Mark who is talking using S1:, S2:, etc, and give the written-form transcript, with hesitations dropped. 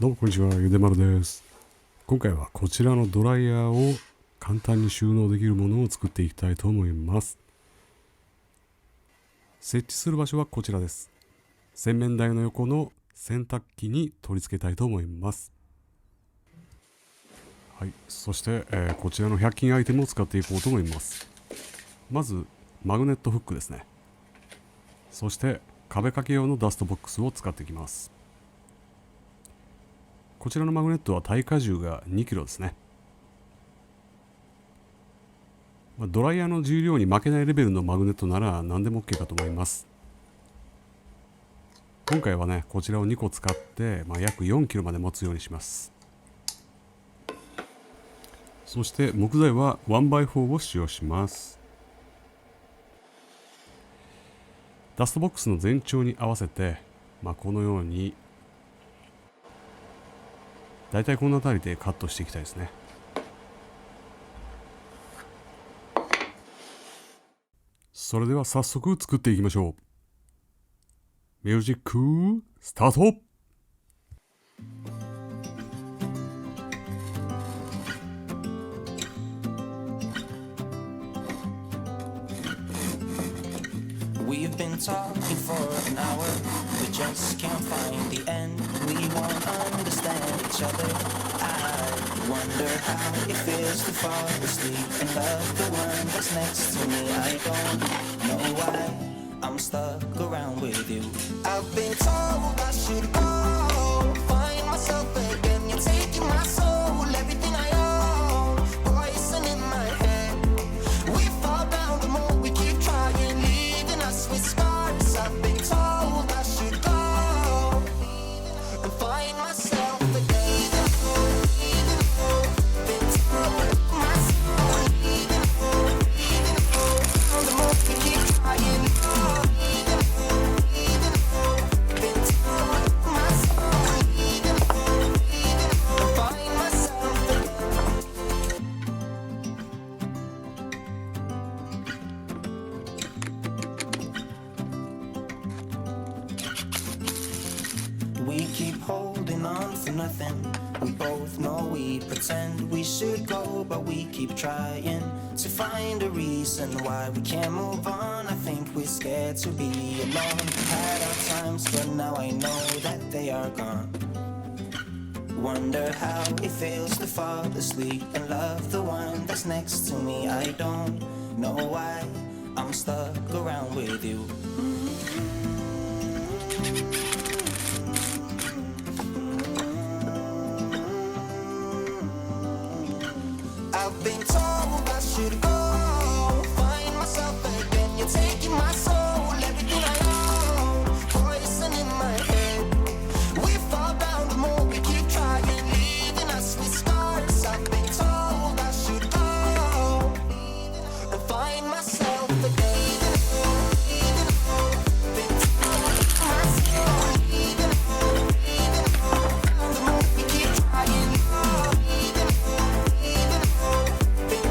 S1: どうもこんにちは、ゆでまるです。今回はこちらのドライヤーを簡単に収納できるものを作っていきたいと思います。設置する場所はこちらです。洗面台の横の洗濯機に取り付けたいと思います。はい、そして、こちらの100均アイテムを使っていこうと思います。まずマグネットフックですね。そして壁掛け用のダストボックスを使っていきます。こちらのマグネットは耐荷重が 2kg ですね。ドライヤーの重量に負けないレベルのマグネットなら何でも OK かと思います。今回はね、こちらを2個使って、約 4kg まで持つようにします。そして木材は 1x4 を使用します。ダストボックスの全長に合わせて、このようにだいたいこの辺りでカットしていきたいですね。それでは早速作っていきましょう。ミュージックスタート。
S2: We've been talking for an hour, we just can't find the end. We won't understand each other. I wonder how it feels to fall asleep and love the one that's next to me. I don't know why I'm stuck around with you. I've been told I should go find myself again. You're taking my soul, everything I own, poison in my head. We fall down the more we keep trying, leaving us with scars. I've been told I should go and find myself again. Been told myself, the more we keep trying. Been told myself, and find myself again. We keep holding on for nothing. We both know we pretend we should go, but we keep trying to find a reason why we can't move on. I think we're scared to be alone. Had our times, but now I know that they are gone. Wonder how it feels to fall asleep and love the one that's next to me. I don't know why I'm stuck around with you. I've been told I should go find myself again. You're taking my soul, everything I own, poison in my head. We fall down the more we keep trying, leaving us with scars. I've been told I should go and find myself again. Been told myself, the more we keep trying. Been